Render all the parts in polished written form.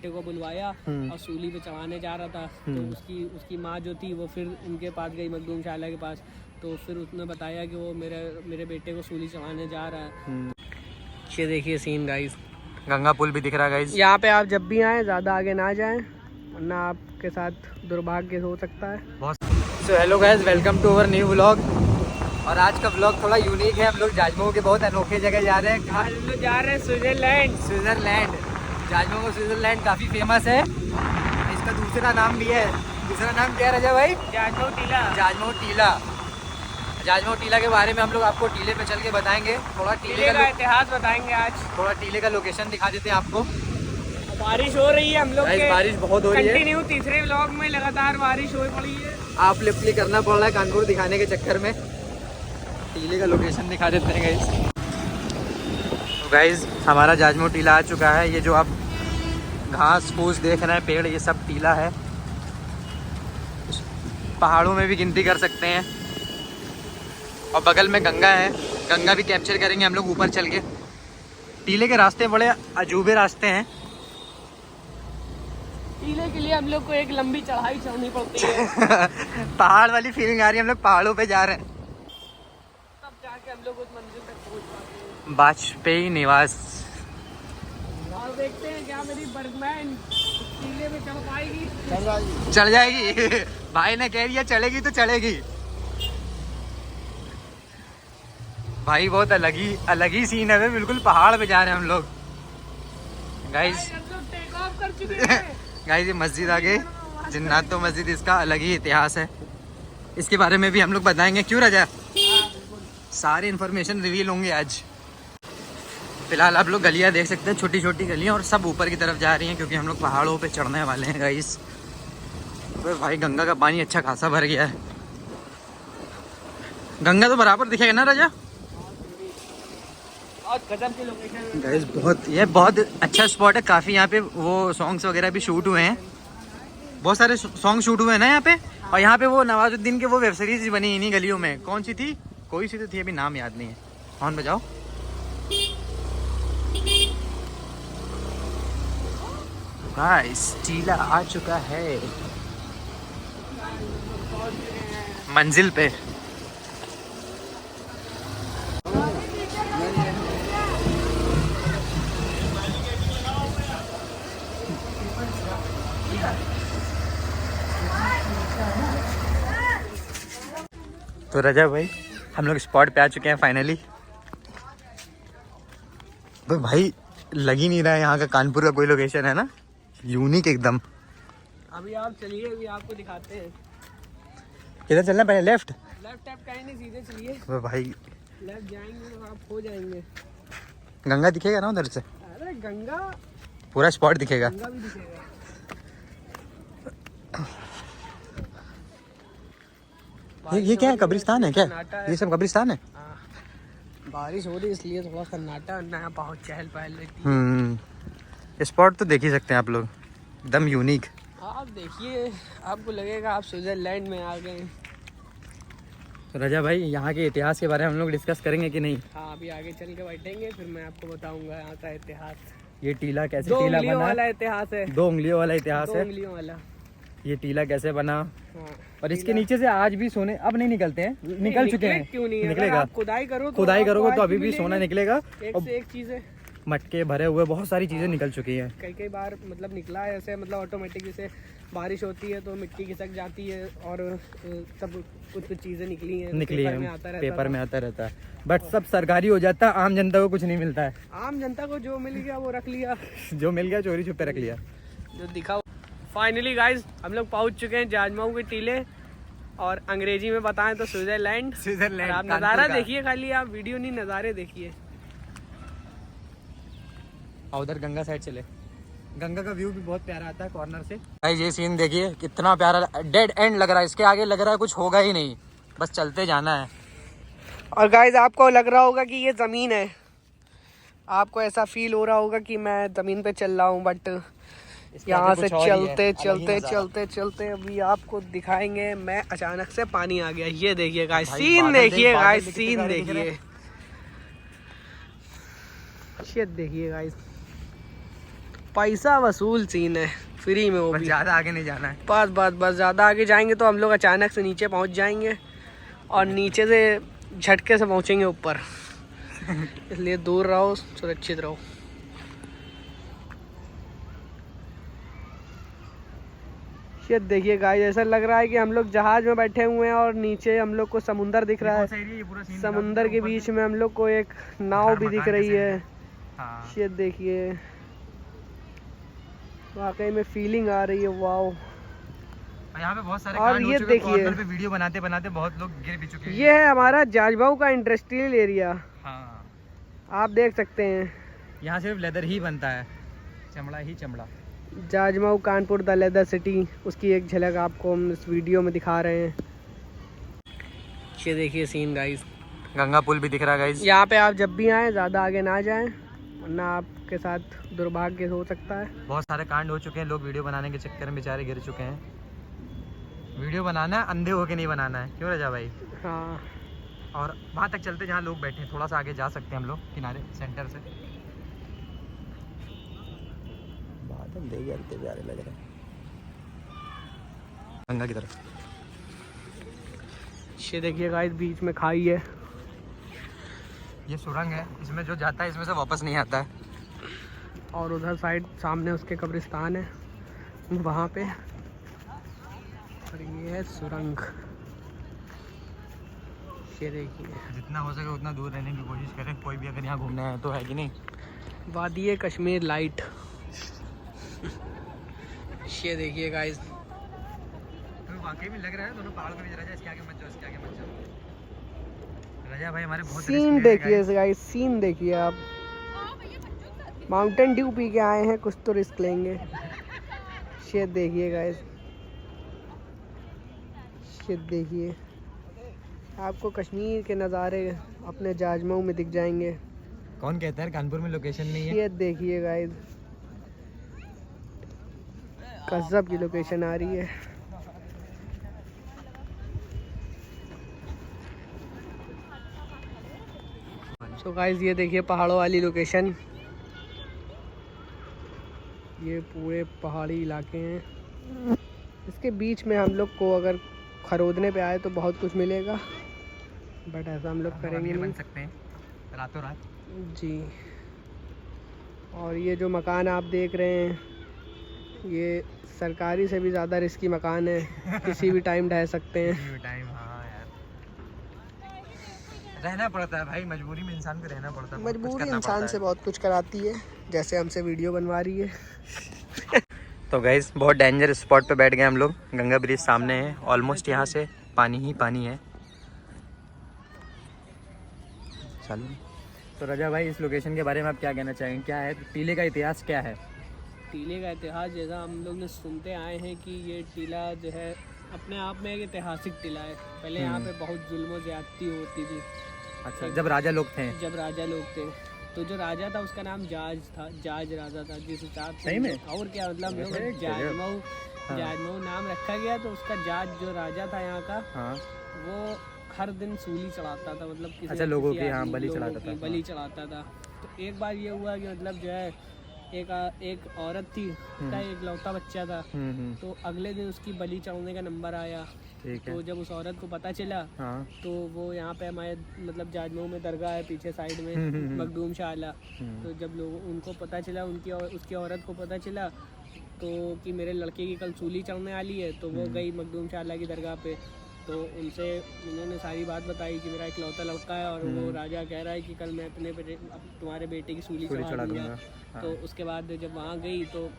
बेटे को बुलवाया और सूली पे चढ़ाने जा रहा था। तो उसकी माँ जो थी वो फिर उनके पास गई, मखदूम शाला के पास। तो फिर उसने बताया कि वो मेरे बेटे को सूली चढ़ाने जा रहा है। ये देखिए सीन गाइस, गंगा पुल भी दिख रहा है गाइस। यहाँ पे आप जब भी आएँ ज़्यादा आगे ना जाएं, वरना आपके साथ दुर्भाग्य हो सकता है। So hello guys, welcome to our new vlog. और आज का व्लॉग थोड़ा यूनिक है। हम लोग जाजमऊ के बहुत अनोखे जगह जा रहे हैं। आज हम लोग जा रहे हैं स्विट्जरलैंड। जाजमऊ का स्विट्जरलैंड काफ़ी फेमस है। इसका दूसरा नाम भी है। दूसरा नाम क्या है राजा भाई? जाजमऊ टीला के बारे में हम लोग आपको टीले पे चल के बताएंगे। थोड़ा टीले का इतिहास बताएंगे आज। थोड़ा टीले का लोकेशन दिखा देते हैं आपको। बारिश हो रही है हम लोग के, बारिश बहुत हो रही है। कंटिन्यू तीसरे व्लॉग में लगातार बारिश हो पड़ी है। आप लिपली करना पड़ रहा है कानपुर दिखाने के चक्कर में। टीले का लोकेशन दिखा देते हैं गाइस। तो गाइस हमारा जाजमऊ टीला आ चुका है। ये जो आप घास फूस देख रहे हैं, पेड़, ये सब टीला है। पहाड़ों में भी गिनती कर सकते हैं। और बगल में गंगा है, गंगा भी कैप्चर करेंगे हम लोग ऊपर चल के। टीले के रास्ते बड़े अजूबे रास्ते हैं। टीले के लिए हम लोग को एक लंबी चढ़ाई चढ़नी पड़ती है। पहाड़ वाली फीलिंग आ रही है, हम लोग पहाड़ों पे जा रहे हैं। तब जाके हम लोग उस मंजिल तक पहुंच पाते हैं। वाजपेयी निवास। और देखते हैं क्या मेरी बर्गमैन टीले में चढ़ पाएगी। चढ़ जाएगी। भाई ने कह दिया चलेगी तो चलेगी। भाई बहुत अलग ही सीन है। बिल्कुल पहाड़ पे जा रहे हैं हम लोग गाइस। टेक ऑफ कर चुके हैं। गाइस ये मस्जिद आगे जिन्नातो मस्जिद, इसका अलग ही इतिहास है। इसके बारे में भी हम लोग बताएंगे। क्यों राजा? सारी इन्फॉर्मेशन रिवील होंगे आज। फिलहाल आप लोग गलियां देख सकते हैं, छोटी छोटी गलियां, और सब ऊपर की तरफ जा रही हैं क्योंकि हम लोग पहाड़ों पे चढ़ने वाले हैं गाइस। तो भाई गंगा का पानी अच्छा खासा भर गया है। गंगा तो बराबर दिखेगा ना राजा? गाइस बहुत अच्छा स्पॉट है। काफ़ी यहाँ पे वो सॉन्ग्स वगैरह भी शूट हुए हैं। बहुत सारे सॉन्ग शूट हुए हैं ना यहाँ पे। और यहाँ पे वो नवाजुद्दीन के वो वेब सीरीज बनी इन्हीं गलियों में। कौन सी थी? कोई सी तो थी, अभी नाम याद नहीं है। हॉर्न बजाओ। गाइस टीला आ चुका है मंजिल पे। तो रजा भाई हम लोग स्पॉट पे आ चुके हैं फाइनली। तो भाई लग ही नहीं रहा है यहाँ का कानपुर का कोई लोकेशन है ना, यूनिक एकदम। अभी आप चलिए, अभी आपको दिखाते हैं। किधर चलना पहले? लेफ्ट कहीं नहीं, सीधे चलिए। तो भाई लेफ्ट जाएंगे तो आप हो जाएंगे। गंगा दिखेगा ना उधर से? अरे गंगा, पूरा स्पॉट दिखेगा। गंगा भी दिखेगा। ये क्या है? कब्रिस्तान है क्या? ये सब कब्रिस्तान है। बारिश हो रही इसलिए थोड़ा सन्नाटा, नया बहुत चहल पहल रहती है। स्पॉट तो देख ही सकते हैं आप लोग, एकदम यूनिक। आप देखिए, आपको लगेगा आप स्विट्जरलैंड में आ गए। तो रजा भाई यहाँ के इतिहास के बारे में हम लोग डिस्कस करेंगे कि नहीं? हाँ, अभी आगे चल के बैठेंगे, फिर मैं आपको बताऊंगा यहाँ का इतिहास। ये टीला कैसे दो टीला उंगलियों बना? वाला इतिहास है। 2 उंगलियों वाला इतिहास है। 2 उंगलियों वाला। ये टीला कैसे बना? हाँ, और इसके नीचे से आज भी सोने अब नहीं निकलते हैं, निकल चुके हैं। क्यों नहीं? निकलेगा। खुदाई करोगे तो अभी भी सोना निकलेगा। एक से एक चीजें, मटके भरे हुए बहुत सारी चीजें निकल चुकी हैं। कई बार मतलब निकला है ऐसे, मतलब ऑटोमेटिक जैसे बारिश होती है तो मिट्टी खिसक जाती है और सब कुछ चीजें निकली हैं। पेपर में आता रहता है। बट सब सरकारी हो जाता है, आम जनता को कुछ नहीं मिलता है। आम जनता को जो मिल गया वो रख लिया। जो मिल गया चोरी छुपे रख लिया। जो दिखा। फाइनली गाइस हम लोग पहुंच चुके हैं जाजमऊ के टीले, और अंग्रेजी में बताएं तो स्विट्जरलैंड। आप नज़ारा देखिए, खाली आप वीडियो नहीं, नज़ारे देखिए। और उधर गंगा साइड चले, गंगा का व्यू भी बहुत प्यारा आता है कॉर्नर से। भाई ये सीन देखिए कितना प्यारा, डेड एंड लग रहा है। इसके आगे लग रहा है कुछ होगा ही नहीं, बस चलते जाना है। और गाइस आपको लग रहा होगा कि ये ज़मीन है, आपको ऐसा फील हो रहा होगा कि मैं ज़मीन पे चल रहा हूँ, बट यहाँ से चलते अभी आपको दिखाएंगे। मैं अचानक से पानी आ गया। ये देखिए गाइस, सीन देखिए गाइस, सीन देखिए, शिट देखिए गाइस। पैसा वसूल सीन है, फ्री में वो बस भी। ज़्यादा आगे नहीं जाना है। बस ज़्यादा आगे जाएंगे तो हम लोग अचानक से नीचे पहुंच जाएंगे और नीचे से झटके से पहुंचेंगे ऊपर। इसलिए दूर रहो, सुरक्षित रहो। ये देखिए गाइस, ऐसा लग रहा है कि हम लोग जहाज में बैठे हुए हैं और नीचे हम लोग को समुंदर दिख रहा है। समुंदर के बीच में हम लोग को एक नाव भी दिख रही है। हाँ। ये देखिए, वाकई में फीलिंग आ रही है, वाओ। यहाँ पे बहुत सारे और कांड हो ये चुके हैं, देखिए, कॉर्नर पे वीडियो बनाते बनाते बहुत लोग गिर भी चुके हैं। ये है हमारा जाजबाऊ का इंडस्ट्रियल एरिया। हाँ, आप देख सकते हैं, यहाँ सिर्फ लेदर ही बनता है, चमड़ा ही चमड़ा। जाजमाऊ कानपुर द लेदर सिटी, उसकी एक झलक आपको हम इस वीडियो में दिखा रहे हैं। ये देखिए सीन गाइस, गंगा पुल भी दिख रहा है गाइस। यहाँ पे आप जब भी आएँ ज़्यादा आगे ना जाएं, वरना आपके साथ दुर्भाग्य हो सकता है। बहुत सारे कांड हो चुके हैं, लोग वीडियो बनाने के चक्कर में बेचारे गिर चुके हैं। वीडियो बनाना है, अंधे होके नहीं बनाना है, क्यों रजा भाई? हाँ, और वहाँ तक चलते जहाँ लोग बैठे हैं, थोड़ा सा आगे जा सकते हैं हम लोग किनारे सेंटर से। बादल देखते प्यारे लग रहे हैं गंगा की तरफ। ये देखिए गाइस, बीच में खाई है। ये सुरंग है, इसमें जो जाता है इसमें से वापस नहीं आता है। और उधर साइड सामने उसके कब्रिस्तान है, वहाँ पे। और ये है सुरंग। ये देखिए, जितना हो सके उतना दूर रहने की कोशिश करें, कोई भी अगर यहाँ घूमने आए तो, है कि नहीं? वादी कश्मीर लाइट। ये देखिए गाइस, तो वाकई में लग रहा है दोनों पहाड़ के बीच। रजा इसके आगे मत जाओ, इसके आगे मत जाओ। रजा भाई हमारे बहुत सीन देखिए गाइस, सीन देखिए आप। माउंटेन ड्यू पी के आए हैं, कुछ तो रिस्क लेंगे। ये देखिए गाइस, ये देखिए, आपको कश्मीर के नज़ारे अपने जाजमाऊ में दिख जाएंगे। कौन कहता है कानपुर में लोकेशन नहीं है? ये देखिए गाइस, गजब की लोकेशन आ रही है। तो गाइस ये देखिए पहाड़ों वाली लोकेशन, ये पूरे पहाड़ी इलाके हैं। इसके बीच में हम लोग को अगर खरीदने पे आए तो बहुत कुछ मिलेगा, बट ऐसा हम लोग करेंगे बन नहीं सकते हैं रातों रात जी। और ये जो मकान आप देख रहे हैं, ये सरकारी से भी ज़्यादा रिस्की मकान है, किसी भी टाइम ढह सकते हैं। टाइम। हाँ यार, रहना पड़ता है भाई, मजबूरी में इंसान को रहना पड़ता है। मजबूरी इंसान से बहुत कुछ कराती है, जैसे हमसे वीडियो बनवा रही है। तो गाइस बहुत डेंजर स्पॉट पे बैठ गए हम लोग। गंगा ब्रिज सामने है, ऑलमोस्ट यहाँ से पानी ही पानी है। चलो, तो रजा भाई इस लोकेशन के बारे में आप क्या कहना चाहेंगे? क्या है टीले का इतिहास, क्या है? टीले का इतिहास जैसा हम लोग ने सुनते आए हैं कि ये टीला जो है अपने आप में एक ऐतिहासिक टीला है। पहले यहाँ पे बहुत जुल्म और ज्यादती होती थी। अच्छा, जब राजा लोग थे? जब राजा लोग थे, तो जो राजा था उसका नाम जाज था, जाज राजा था, जिस हिसाब से। सही में? और क्या मतलब, हम लोग जाजमऊ नाम रखा गया, तो उसका जाज जो राजा था यहाँ का, हाँ, वो हर दिन सूली चढ़ाता था, मतलब किसी अच्छा, लोगों की, हाँ, आदमी, बलि लोगों चढ़ाता की था। बलि चढ़ाता था। तो एक बार ये हुआ कि मतलब जो है एक औरत थी, उसका एक लौता बच्चा था, तो अगले दिन उसकी बलि चढ़ाने का नंबर आया। ठीक है। तो जब उस औरत को पता चला, हाँ, तो वो यहाँ पे हमारे मतलब जाजमऊ में दरगाह है पीछे साइड में, मखदूम शाह आला। तो जब लोग उनको पता चला, उसकी औरत को पता चला तो कि मेरे लड़के की कल सूली चढ़ने वाली है, तो वो गई मखदूम शाह आला की दरगाह पे। तो उन्होंने सारी बात बताई कि मेरा इकलौता लड़का है और वो राजा कह रहा है कि कल मैं तुम्हारे बेटे की सूली चढ़ा दूँगा। हाँ। तो उसके बाद जब वहाँ गई तो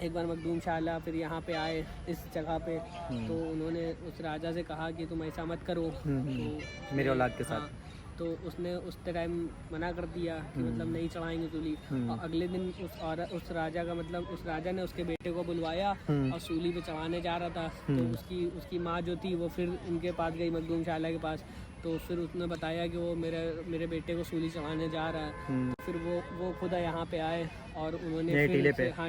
एक बार मखदूम शाह फिर यहाँ पे आए इस जगह पे, तो उन्होंने उस राजा से कहा कि तुम ऐसा मत करो, तो मेरे औलाद के साथ। हाँ, तो उसने उस टाइम मना कर दिया कि मतलब नहीं चढ़ाएंगे सूली। और अगले दिन उस राजा का मतलब उस राजा ने उसके बेटे को बुलवाया और सूली पे चढ़ाने जा रहा था। तो उसकी माँ जो थी वो फिर उनके पास गई, मखदूम शाह के पास। तो फिर उसने बताया कि वो मेरे बेटे को सूली चढ़ाने जा रहा है। फिर वो खुद यहाँ पे आए और उन्होंने फिर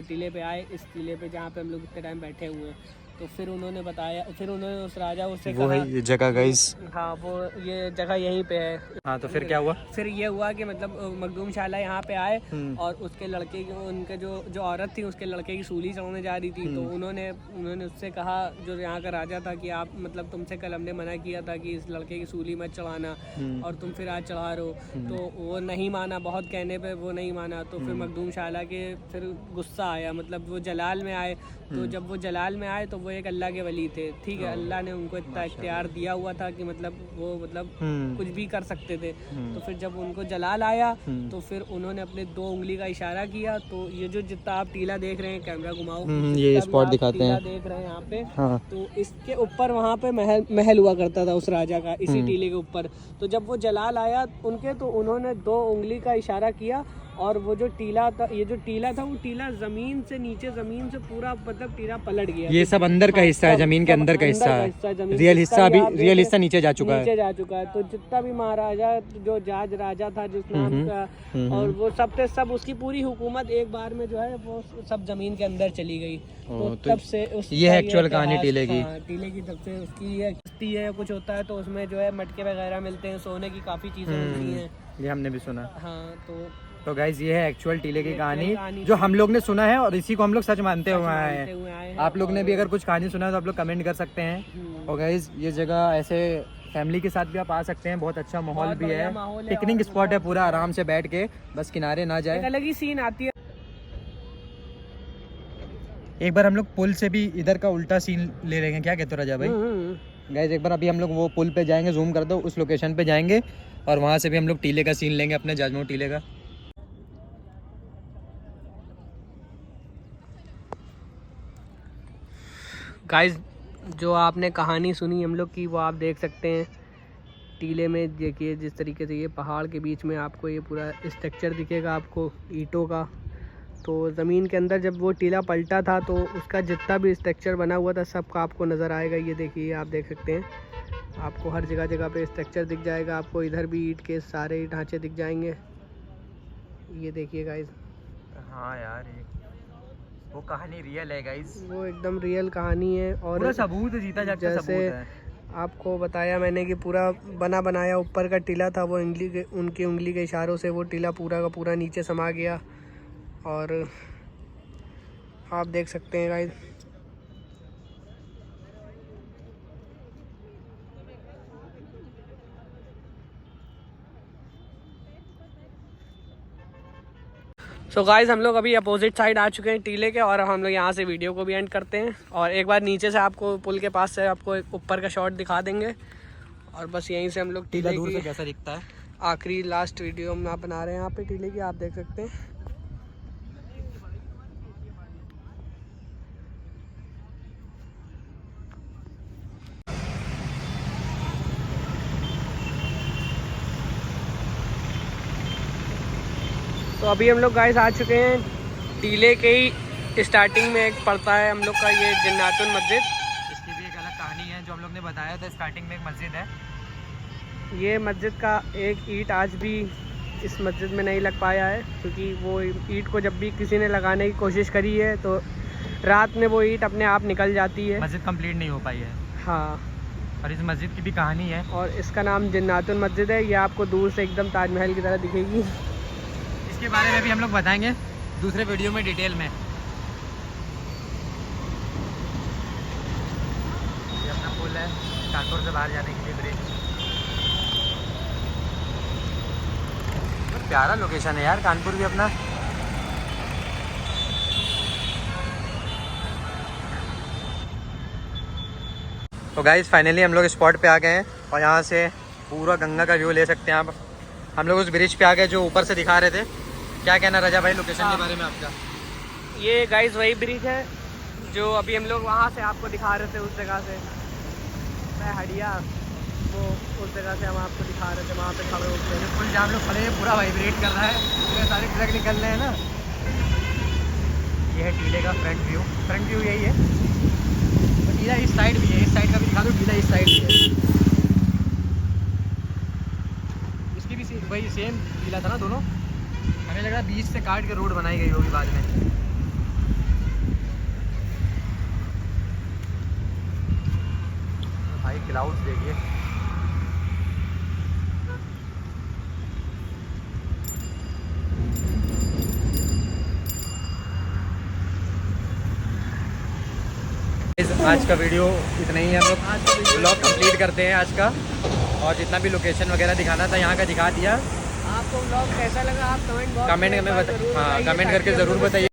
टीले पे आए, इस टीले पे जहाँ पे हम लोग इतने टाइम बैठे हुए हैं। तो फिर उन्होंने बताया, फिर उन्होंने उस राजा उससे वो कहा, है ये जगह गाइस। हाँ वो ये जगह यहीं पे है। हाँ तो फिर क्या हुआ? फिर ये हुआ कि मतलब मखदूम शाला यहाँ पे आए और उसके लड़के उनके जो औरत थी उसके लड़के की सूली चढ़ाने जा रही थी, तो उन्होंने उससे कहा, जो यहाँ का राजा था, कि आप मतलब तुमसे कल हमने मना किया था कि इस लड़के की सूली मत चढ़ाना और तुम फिर आज चढ़ा रहे हो। तो वो नहीं माना, बहुत कहने पे वो नहीं माना। तो फिर मखदूम शाला के फिर गुस्सा आया, मतलब वो जलाल में आए। तो जब वो जलाल में आए तो वो एक अल्लाह के वली थे, ठीक है, अल्लाह ने उनको इतना इख्तियार दिया हुआ था कि मतलब वो मतलब कुछ भी कर सकते थे। तो फिर जब उनको जलाल आया तो फिर उन्होंने अपने 2 उंगली का इशारा किया। तो ये जो जितना आप टीला देख रहे हैं, कैमरा घुमाओ, ये स्पॉट दिखाते हैं, देख रहे हैं यहाँ पे। हाँ। तो इसके ऊपर वहाँ पे महल हुआ करता था उस राजा का, इसी टीले के ऊपर। तो जब वो जलाल आया उनके, तो उन्होंने 2 उंगली का इशारा किया और वो जो टीला था, ये जो टीला था, वो टीला जमीन से नीचे, जमीन से पूरा मतलब टीला पलट गया। ये सब अंदर का हिस्सा है, जमीन के अंदर का हिस्सा है। रियल हिस्सा अभी, रियल हिस्सा नीचे जा चुका है। तो जितना भी महाराजा, जो जाज राजा था जिस नाम का, और वो सब उसकी पूरी हुकूमत एक बार में जो है वो सब जमीन के अंदर चली गई। तो तब से ये है एक्चुअल कहानी टीले की। टीले की तब से उसकी ये किस्ती है, कुछ होता है तो उसमें जो है मटके वगैरह मिलते हैं, सोने की काफी चीजें मिलती हैं, ये हमने भी सुना। हाँ तो गाइज ये है एक्चुअल टीले की कहानी जो हम लोग ने सुना है और इसी को हम लोग सच मानते हुए आए हैं। आप लोग ने भी अगर कुछ कहानी सुना है तो आप लोग कमेंट कर सकते हैं। और गाइज ये जगह ऐसे फैमिली के साथ भी आप आ सकते हैं, बहुत अच्छा माहौल भी है, पिकनिक स्पॉट है पूरा, आराम से बैठ के, बस किनारे ना जाए, अलग ही सीन आती है। एक बार हम लोग पुल से भी इधर का उल्टा सीन ले लेंगे, क्या कहते हो राजा भाई? गाइज एक बार अभी हम लोग वो पुल पे जाएंगे, जूम कर दो, उस लोकेशन पे जाएंगे और वहाँ से भी हम लोग टीले का सीन लेंगे, अपने जाजमऊ टीले का। गाइस जो आपने कहानी सुनी हम लोग की, वो आप देख सकते हैं टीले में। देखिए जिस तरीके से ये पहाड़ के बीच में आपको ये पूरा स्ट्रक्चर दिखेगा आपको ईंटों का। तो ज़मीन के अंदर जब वो टीला पलटा था तो उसका जितना भी स्ट्रक्चर बना हुआ था सबका आपको नज़र आएगा। ये देखिए, आप देख सकते हैं, आपको हर जगह पे स्ट्रक्चर दिख जाएगा। आपको इधर भी ईंट के सारे ढांचे दिख जाएंगे। ये देखिए गाइस। हाँ यार, वो कहानी रियल है गाइस, वो एकदम रियल कहानी है। और पूरा सबूत, जीता जागता सबूत है। आपको बताया मैंने कि पूरा बना बनाया ऊपर का टीला था, वो उनकी उंगली के इशारों से वो टीला पूरा का पूरा नीचे समा गया। और आप देख सकते हैं गाइस, सो गाइस हम लोग अभी अपोजिट साइड आ चुके हैं टीले के, और हम लोग यहाँ से वीडियो को भी एंड करते हैं। और एक बार नीचे से आपको पुल के पास से आपको ऊपर का शॉट दिखा देंगे। और बस यहीं से हम लोग टीला दूर से कैसा दिखता है आखिरी लास्ट वीडियो में आप बना रहे हैं यहाँ पे टीले की, आप देख सकते हैं। तो अभी हम लोग गाइस आ चुके हैं टीले के ही स्टार्टिंग में एक पड़ता है हम लोग का ये जन्नातुल मस्जिद। इसकी भी एक अलग कहानी है जो हम लोग ने बताया था, स्टार्टिंग में एक मस्जिद है। ये मस्जिद का एक ईंट आज भी इस मस्जिद में नहीं लग पाया है, क्योंकि वो ईंट को जब भी किसी ने लगाने की कोशिश करी है तो रात में वो ईंट अपने आप निकल जाती है, मस्जिद कंप्लीट नहीं हो पाई है। हाँ, और इस मस्जिद की भी कहानी है और इसका नाम जन्नातुल मस्जिद है। ये आपको दूर से एकदम ताजमहल की तरह दिखेगी। इसके बारे में भी हम लोग बताएंगे दूसरे वीडियो में डिटेल में। ये अपना पुल है कानपुर से बाहर जाने के लिए, ब्रिज। प्यारा लोकेशन है यार कानपुर भी अपना। तो गाइस फाइनली हम लोग स्पॉट पे आ गए हैं और यहाँ से पूरा गंगा का व्यू ले सकते हैं आप। हम लोग उस ब्रिज पे आ गए जो ऊपर से दिखा रहे थे। क्या कहना रजा भाई लोकेशन के बारे में आपका? ये गाइस वही ब्रिज है जो अभी हम लोग वहाँ से आपको दिखा रहे थे, उस जगह से हड़िया, वो उस जगह से हम आपको दिखा रहे थे, वहाँ पे खड़े होते हैं। पुल जहाँ हम लोग खड़े हैं पूरा वाइब्रेट कर रहा है, पूरे सारे ट्रक निकल रहे हैं ना। ये है टीले का फ्रंट व्यू यही है। तो टीला इस साइड भी है, इस साइड का भी दिखा दो, टीला इस साइड भी है। इसकी भी वही सेम टीला था ना दोनों। हमें लग रहा है बीच से काट के रोड बनाई गई होगी बाद में। क्लाउड्स देखिए। आज का वीडियो इतना ही है, हम लोग ब्लॉग कंप्लीट करते हैं आज का। और जितना भी लोकेशन वगैरह दिखाना था यहाँ का दिखा दिया। आपको ब्लॉग कैसा लगा आप कमेंट कमेंट में कमेंट करके ज़रूर बताइए।